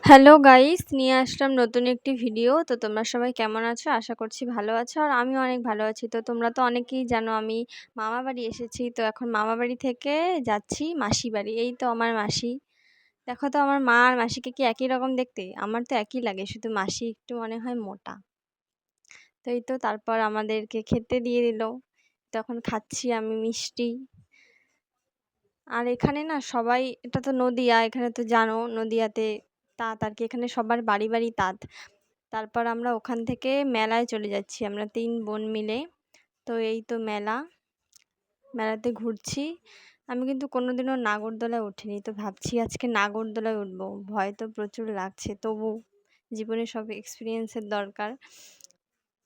Hello guys, নিয়ে আসলাম নতুন একটি ভিডিও। তো তোমরা সবাই কেমন আছো? আশা করছি ভালো আছো। আর আমিও অনেক ভালো আছি। তো তোমরা তো অনেকেই জানো আমি মামা বাড়ি এসেছি। তো এখন মামা বাড়ি থেকে যাচ্ছি মাসি বাড়ি। এই তো আমার মাসি। দেখো তো আমার মা আর মাসিকে কি একই রকম দেখতে? আমার তো একই লাগে, শুধু মাসি একটু মনে হয় মোটা। তো এই তো তারপর আমাদেরকে খেতে দিয়ে দিল। তখন খাচ্ছি আমি মিষ্টি। আর এখানে না সবাই, এটা তো নদিয়া, এখানে তো জানো নদিয়াতে তাঁত আর কি, এখানে সবার বাড়ি বাড়ি তাঁত। তারপর আমরা ওখান থেকে মেলায় চলে যাচ্ছি আমরা ৩ বোন মিলে। তো এই তো মেলাতে ঘুরছি। আমি কিন্তু কোনোদিনও নাগরদোলায় উঠিনি। তো ভাবছি আজকে নাগরদোলায় উঠবো। ভয় তো প্রচুর লাগছে, তবু জীবনে সব এক্সপেরিয়েন্সের দরকার।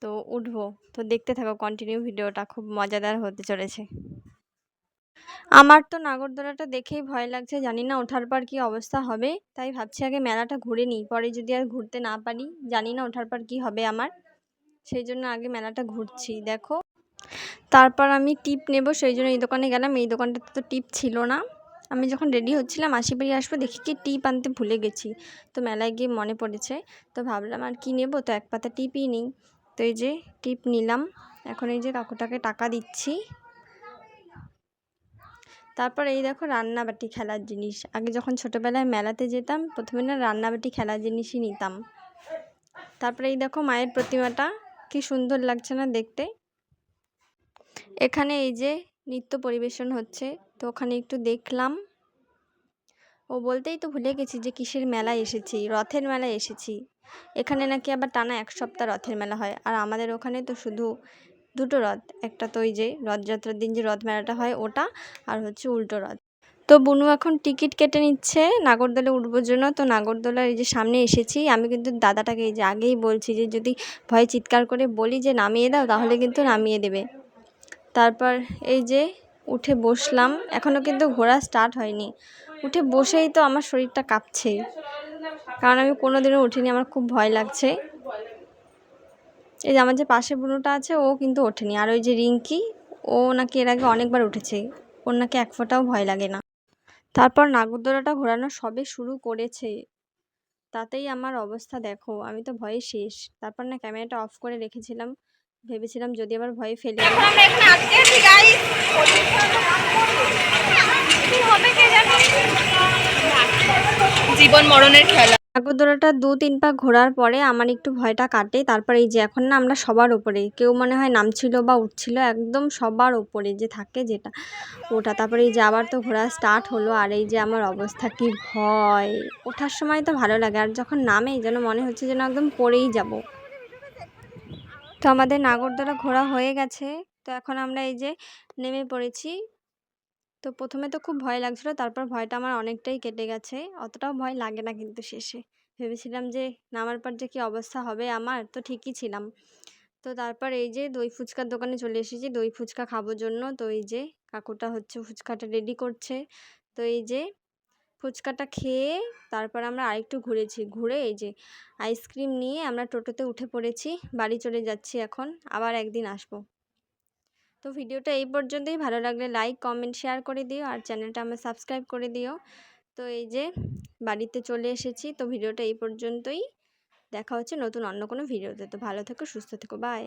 তো উঠবো। তো দেখতে থাকো কন্টিনিউ ভিডিওটা, খুব মজাদার হতে চলেছে। আমার তো নাগরদোলাটা দেখেই ভয় লাগছে, জানি না ওঠার পর কি অবস্থা হবে। তাই ভাবছি আগে মেলাটা ঘুরে নিই, পরে যদি আর ঘুরতে না পারি জানি না ওঠার পর কি হবে আমার। সেই জন্য আগে মেলাটা ঘুরছি দেখো। তারপর আমি টিপ নেব, সেই জন্য এই দোকানে গেলাম। এই দোকানটাতে তো টিপ ছিল না। আমি যখন রেডি হচ্ছিলাম মাসি বাড়ি আসবো, দেখি কি টিপ আনতে ভুলে গেছি। তো মেলায় গিয়ে মনে পড়েছে। তো ভাবলাম আর কি নেব, তো এক পাতা টিপই নিই। তো এই যে টিপ নিলাম। এখন এই যে কাকুটাকে টাকা দিচ্ছি। তারপর এই দেখো রান্নাবাটি খেলার জিনিস। আগে যখন ছোটোবেলায় মেলাতে যেতাম, প্রথমে না রান্নাবাটি খেলার জিনিসই নিতাম। তারপরে এই দেখো মায়ের প্রতিমাটা, কি সুন্দর লাগছে না দেখতে। এখানে এই যে নৃত্য পরিবেশন হচ্ছে, তো ওখানে একটু দেখলাম। ও বলতেই তো ভুলে গেছি যে কিসের মেলায় এসেছি, রথের মেলায় এসেছি। এখানে নাকি আবার টানা 1 সপ্তাহ রথের মেলা হয়। আর আমাদের ওখানে তো শুধু 2টো রথ, একটা তো ওই যে রথযাত্রার দিন যে রথ মেলাটা হয় ওটা, আর হচ্ছে উল্টো রথ। তো বুনু এখন টিকিট কেটে নিচ্ছে নাগরদোলায় উঠবোর জন্য। তো নাগরদোলার এই যে সামনে এসেছি, আমি কিন্তু দাদাটাকে এই যে আগেই বলছি যে যদি ভয়ে চিৎকার করে বলি যে নামিয়ে দাও, তাহলে কিন্তু নামিয়ে দেবে। তারপর এই যে উঠে বসলাম, এখনও কিন্তু ঘোরা স্টার্ট হয়নি। উঠে বসেই তো আমার শরীরটা কাঁপছে, কারণ আমি কোনোদিনও উঠিনি, আমার খুব ভয় লাগছে। এই যে আমার যে পাশে বুনুটা আছে ও কিন্তু ওঠেনি, আর ওই যে রিঙ্কি, ও নাকি এর আগে অনেকবার উঠেছে, ওর নাকি এক ফোঁটাও ভয় লাগে না। তারপর নাগরদোলাটা ঘোরানো সবে শুরু করেছে, তাতেই আমার অবস্থা দেখো, আমি তো ভয়ে শেষ। তারপর না ক্যামেরাটা অফ করে রেখেছিলাম, ভেবেছিলাম যদি আবার ভয়ে ফেলে জীবন মরণের খেলা। নাগরদোলাটা 2-3 পা ঘোরার পরে আমার একটু ভয়টা কাটে। তারপর এই যে এখন না আমরা সবার ওপরে, কেউ মনে হয় নামছিল বা উঠছিল, একদম সবার ওপরে যে থাকে যেটা, ওটা। তারপরে এই যে আবার তো ঘোরা স্টার্ট হলো। আর এই যে আমার অবস্থা, কি ভয়। ওঠার সময় তো ভালো লাগে, আর যখন নামেই যেন মনে হচ্ছে যেন একদম পড়েই যাব। তো আমাদের নাগরদোলা ঘোরা হয়ে গেছে। তো এখন আমরা এই যে নেমে পড়েছি। তো প্রথমে তো খুব ভয় লাগছিল, তারপর ভয়টা আমার অনেকটাই কেটে গেছে। অতটাও ভয় লাগে না কিন্তু শেষে। ভেবেছিলাম যে নামার পর যে কী অবস্থা হবে আমার, তো ঠিকই ছিলাম। তো তারপর এই যে দই ফুচকার দোকানে চলে এসেছি দই ফুচকা খাবোর জন্য। তো এই যে কাকুটা হচ্ছে ফুচকাটা রেডি করছে। তো এই যে ফুচকাটা খেয়ে তারপর আমরা আরেকটু ঘুরেছি, ঘুরে এই যে আইসক্রিম নিয়ে আমরা টোটোতে উঠে পড়েছি, বাড়ি চলে যাচ্ছি এখন, আবার একদিন আসবো। তো ভিডিওটা এই পর্যন্তই। ভালো লাগলে লাইক কমেন্ট শেয়ার করে দিও, আর চ্যানেলটা আমার সাবস্ক্রাইব করে দিও। তো এই যে বাড়িতে চলে এসেছি। তো ভিডিওটা এই পর্যন্তই, দেখা হচ্ছে নতুন অন্য কোনো ভিডিওতে। তো ভালো থেকো, সুস্থ থেকো, বাই।